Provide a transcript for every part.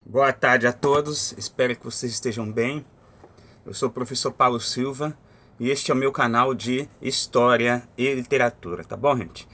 Boa tarde a todos, espero que vocês estejam bem. Eu sou o professor Paulo Silva e este é o meu canal de História e Literatura, tá bom, gente?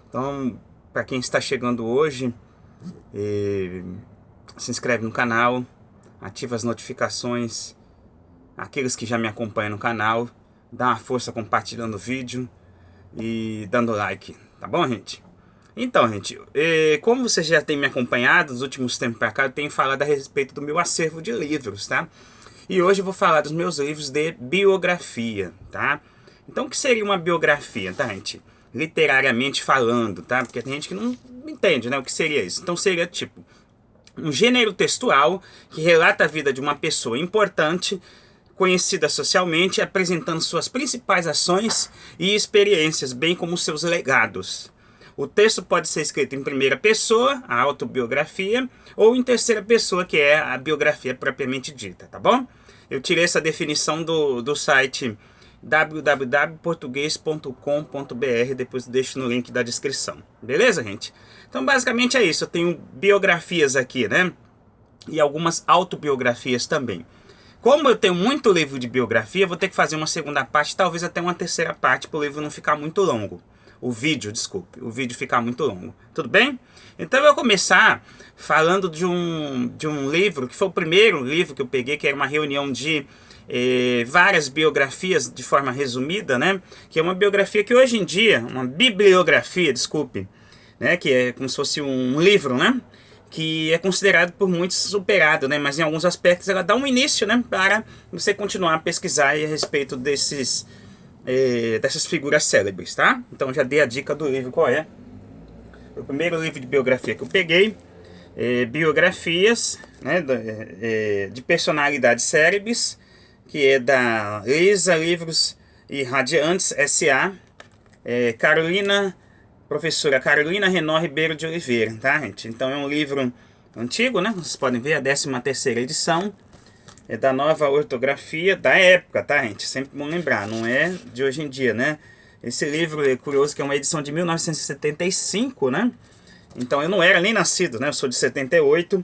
Então, para quem está chegando hoje, se inscreve no canal, ativa as notificações, aqueles que já me acompanham no canal, dá uma força compartilhando o vídeo e dando like, tá bom, gente? Então, gente, como vocês já têm me acompanhado nos últimos tempos para cá, eu tenho falado a respeito do meu acervo de livros, tá? E hoje eu vou falar dos meus livros de biografia, tá? Então, o que seria uma biografia, tá, gente? Literariamente falando, tá? Porque tem gente que não entende, né, o que seria isso. Então, seria tipo um gênero textual que relata a vida de uma pessoa importante, conhecida socialmente, apresentando suas principais ações e experiências, bem como seus legados. O texto pode ser escrito em primeira pessoa, a autobiografia, ou em terceira pessoa, que é a biografia propriamente dita, tá bom? Eu tirei essa definição do site www.portugues.com.br, depois deixo no link da descrição. Beleza, gente? Então, basicamente é isso. Eu tenho biografias aqui, né? E algumas autobiografias também. Como eu tenho muito livro de biografia, vou ter que fazer uma segunda parte, talvez até uma terceira parte, para o livro não ficar muito longo. O vídeo ficar muito longo. Tudo bem? Então eu vou começar falando de um livro, que foi o primeiro livro que eu peguei, que era uma reunião de várias biografias de forma resumida, né? Que é uma biografia que hoje em dia, uma bibliografia, desculpe, né? Que é como se fosse um livro, né? Que é considerado por muitos superado, né? Mas em alguns aspectos ela dá um início, né? Para você continuar a pesquisar a respeito dessas figuras célebres, tá? Então já dei a dica do livro qual é. O primeiro livro de biografia que eu peguei, biografias, né, de personalidades célebres, que é da Lisa Livros e Radiantes S.A., professora Carolina Renan Ribeiro de Oliveira, tá, gente? Então é um livro antigo, né? Vocês podem ver a 13ª edição. É da nova ortografia da época, tá, gente? Sempre bom lembrar, não é de hoje em dia, né? Esse livro é curioso que é uma edição de 1975, né? Então eu não era nem nascido, né? Eu sou de 78.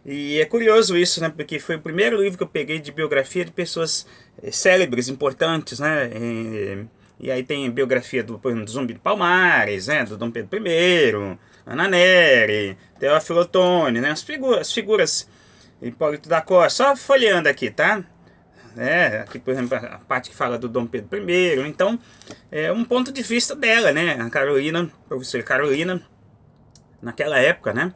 E é curioso isso, né? Porque foi o primeiro livro que eu peguei de biografia de pessoas célebres, importantes, né? E aí tem biografia por exemplo, do Zumbi do Palmares, né? Do Dom Pedro I, Ana Nery, Teófilo Otoni, né? As figuras Hipólito da Costa, só folheando aqui, tá? Aqui, por exemplo, a parte que fala do Dom Pedro I. Então, é um ponto de vista dela, né? A Carolina, professora Carolina, naquela época, né?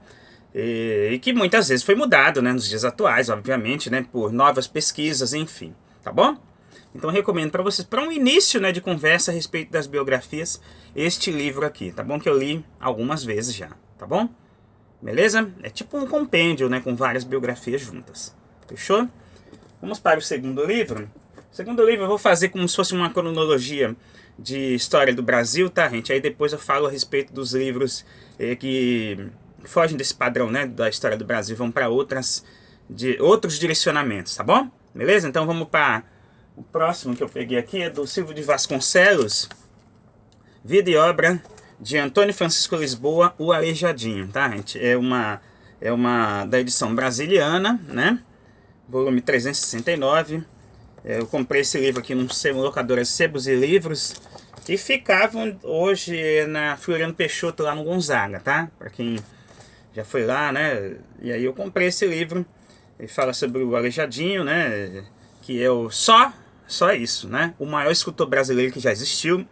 E que muitas vezes foi mudado, né? Nos dias atuais, obviamente, né? Por novas pesquisas, enfim, tá bom? Então, eu recomendo para vocês, para um início, né, de conversa a respeito das biografias, este livro aqui, tá bom? Que eu li algumas vezes já, tá bom? Beleza? É tipo um compêndio, né, com várias biografias juntas. Fechou? Vamos para o segundo livro. O segundo livro eu vou fazer como se fosse uma cronologia de história do Brasil, tá, gente? Aí depois eu falo a respeito dos livros que fogem desse padrão, né, da história do Brasil, vão para outros direcionamentos, tá bom? Beleza? Então vamos para o próximo que eu peguei aqui, é do Silvio de Vasconcelos, Vida e Obra de Antônio Francisco Lisboa, o Aleijadinho, tá, gente? É uma da edição brasiliana, né? Volume 369. Eu comprei esse livro aqui num locadora Sebos e Livros, que ficavam hoje na Floriano Peixoto, lá no Gonzaga, tá? Para quem já foi lá, né? E aí eu comprei esse livro. Ele fala sobre o Aleijadinho, né? Que é só isso, né? O maior escultor brasileiro que já existiu.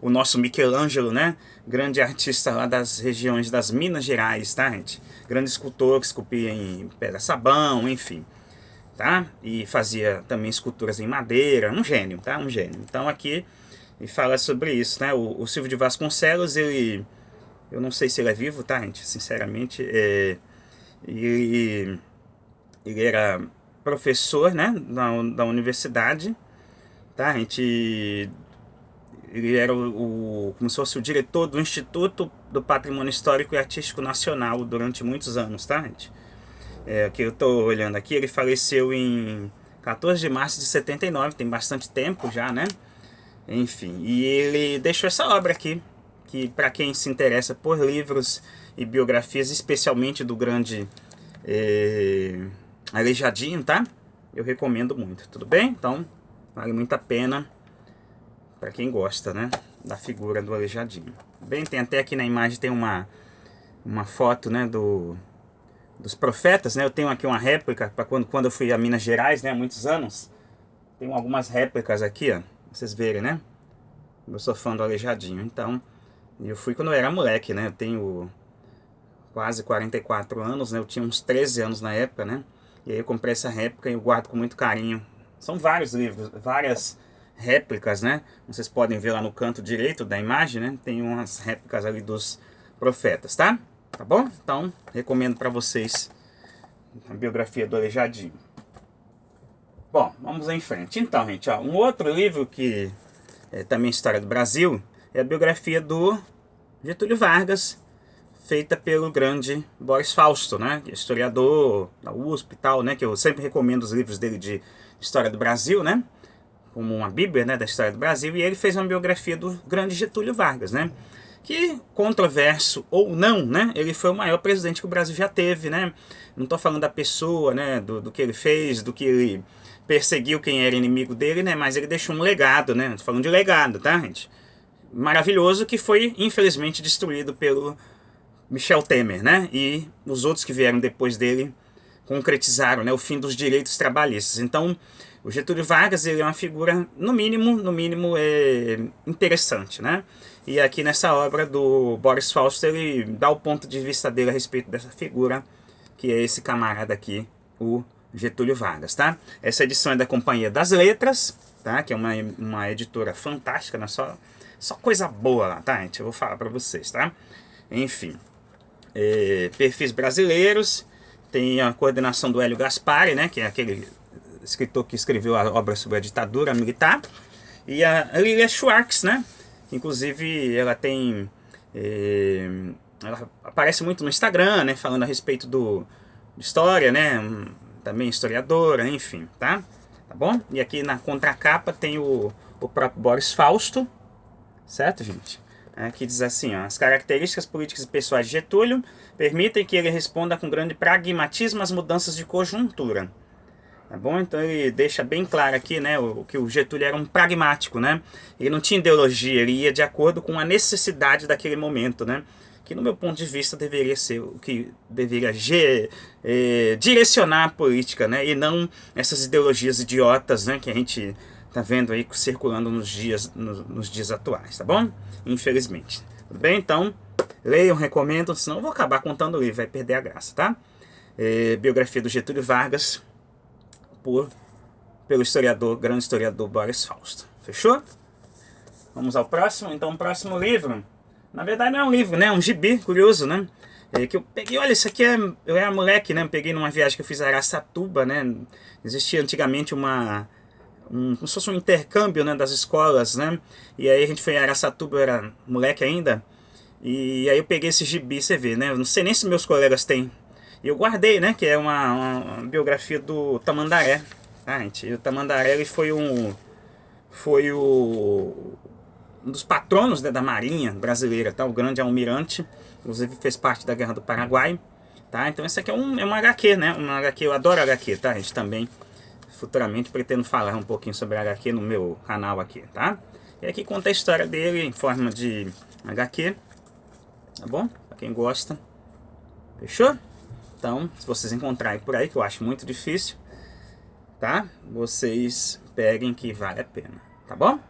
O nosso Michelangelo, né? Grande artista lá das regiões das Minas Gerais, tá, gente? Grande escultor que esculpia em pedra-sabão, enfim, tá? E fazia também esculturas em madeira, um gênio, tá? Um gênio. Então aqui ele fala sobre isso, né? O Silvio de Vasconcelos, eu não sei se ele é vivo, tá, gente? Sinceramente, ele era professor, né? Da universidade, tá, gente? Ele era como se fosse o diretor do Instituto do Patrimônio Histórico e Artístico Nacional durante muitos anos, tá, gente? Que eu estou olhando aqui, ele faleceu em 14 de março de 79, tem bastante tempo já, né? Enfim, e ele deixou essa obra aqui, que para quem se interessa por livros e biografias, especialmente do grande Aleijadinho, tá? Eu recomendo muito, tudo bem? Então, vale muito a pena para quem gosta, né, da figura do Aleijadinho. Bem, tem até aqui na imagem tem uma foto, né, dos profetas, né? Eu tenho aqui uma réplica para quando eu fui a Minas Gerais, né, há muitos anos. Tem algumas réplicas aqui, ó, pra vocês verem, né? Eu sou fã do Aleijadinho, então eu fui quando eu era moleque, né? Eu tenho quase 44 anos, né? Eu tinha uns 13 anos na época, né? E aí eu comprei essa réplica e eu guardo com muito carinho. São vários livros, várias réplicas, né? Vocês podem ver lá no canto direito da imagem, né? Tem umas réplicas ali dos profetas, tá? Tá bom? Então, recomendo para vocês a biografia do Aleijadinho. Bom, vamos em frente. Então, gente, ó, um outro livro que é também história do Brasil é a biografia do Getúlio Vargas, feita pelo grande Boris Fausto, né? Historiador da USP e tal, né? Que eu sempre recomendo os livros dele de história do Brasil, né? Como uma bíblia, né, da história do Brasil. E ele fez uma biografia do grande Getúlio Vargas, né? Que, controverso ou não, né? Ele foi o maior presidente que o Brasil já teve, né? Não estou falando da pessoa, né? Do que ele fez, do que ele perseguiu quem era inimigo dele, né? Mas ele deixou um legado, né? Estou falando de legado, tá, gente? Maravilhoso, que foi, infelizmente, destruído pelo Michel Temer, né? E os outros que vieram depois dele concretizaram, né, o fim dos direitos trabalhistas. Então, o Getúlio Vargas, ele é uma figura, no mínimo interessante, né? E aqui nessa obra do Boris Fausto, ele dá o ponto de vista dele a respeito dessa figura, que é esse camarada aqui, o Getúlio Vargas, tá? Essa edição é da Companhia das Letras, tá? Que é uma editora fantástica, né? Só coisa boa lá, tá, gente? Eu vou falar pra vocês, tá? Enfim, perfis brasileiros, tem a coordenação do Hélio Gaspari, né? Que é aquele escritor que escreveu a obra sobre a ditadura militar, e a Lilia Schwartz, né? Inclusive, ela tem... ela aparece muito no Instagram, né? Falando a respeito de história, né? Também historiadora, enfim, tá? Tá bom? E aqui na contracapa tem o próprio Boris Fausto, certo, gente? Que diz assim, ó, as características políticas e pessoais de Getúlio permitem que ele responda com grande pragmatismo às mudanças de conjuntura. Tá bom? Então ele deixa bem claro aqui, né, que o Getúlio era um pragmático, né? Ele não tinha ideologia, ele ia de acordo com a necessidade daquele momento, né? Que no meu ponto de vista deveria ser o que deveria direcionar a política, né? E não essas ideologias idiotas, né, que a gente tá vendo aí circulando nos dias atuais, tá bom? Infelizmente. Tudo bem? Então, leiam, recomendo, senão eu vou acabar contando o livro, vai perder a graça, tá? Biografia do Getúlio Vargas, pelo grande historiador Boris Fausto. Fechou? Vamos ao próximo. Então, o próximo livro, na verdade não é um livro, né? É um gibi, curioso, né? Que eu peguei, olha, isso aqui eu era moleque, né? Eu peguei numa viagem que eu fiz a Araçatuba, né? Existia antigamente como se fosse um intercâmbio, né, das escolas, né? E aí a gente foi a Araçatuba, eu era moleque ainda. E aí eu peguei esse gibi, você vê, né? Eu não sei nem se meus colegas têm. E eu guardei, né? Que é uma biografia do Tamandaré. Ah, gente, o Tamandaré, ele foi um dos patronos, né, da Marinha brasileira, tá? O grande almirante, inclusive fez parte da Guerra do Paraguai, tá? Então esse aqui é uma HQ, né? Uma HQ, eu adoro HQ, tá, gente? Também, futuramente, pretendo falar um pouquinho sobre HQ no meu canal aqui, tá? E aqui conta a história dele em forma de HQ, tá bom? Pra quem gosta. Fechou? Então, se vocês encontrarem por aí, que eu acho muito difícil, tá? Vocês peguem que vale a pena, tá bom?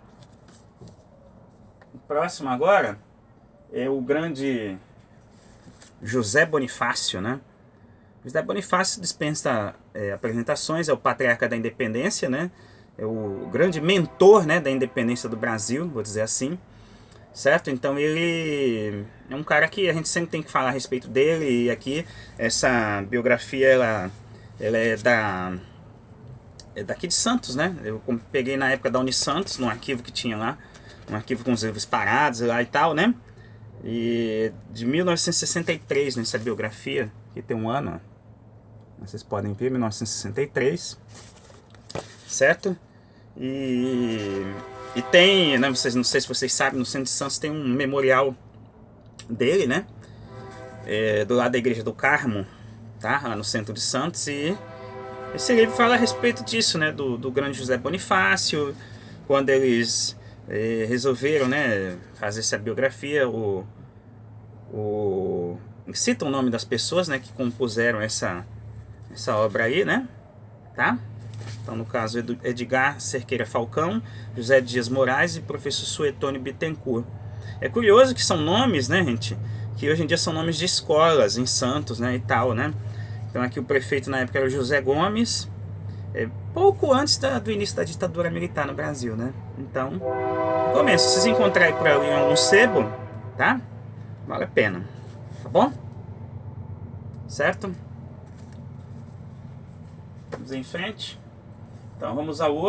O próximo agora é o grande José Bonifácio, né? José Bonifácio dispensa apresentações, é o patriarca da independência, né? É o grande mentor, né, da independência do Brasil, vou dizer assim. Certo? Então ele é um cara que a gente sempre tem que falar a respeito dele. E aqui, essa biografia, ela é daqui de Santos, né? Eu peguei na época da Unisantos, num arquivo que tinha lá. Um arquivo com os livros parados lá e tal, né? E de 1963, nessa biografia, aqui tem um ano, ó. Vocês podem ver, 1963. Certo? E tem, né, não sei se vocês sabem, no centro de Santos tem um memorial dele, né? Do lado da Igreja do Carmo. tá? Lá no centro de Santos. E esse livro fala a respeito disso, né? Do grande José Bonifácio, quando eles resolveram, né, fazer essa biografia, cita o nome das pessoas, né, que compuseram essa obra aí, né? Tá? Então, no caso, Edgar Cerqueira Falcão, José Dias Moraes e professor Suetônio Bittencourt. É curioso que são nomes, né, gente, que hoje em dia são nomes de escolas em Santos, né, e tal, né? Então aqui o prefeito na época era o José Gomes, pouco antes do início da ditadura militar no Brasil, né? Então, começa. Se vocês encontrarem por ali em algum sebo, tá? Vale a pena, tá bom? Certo? Vamos em frente. Então vamos ao outro.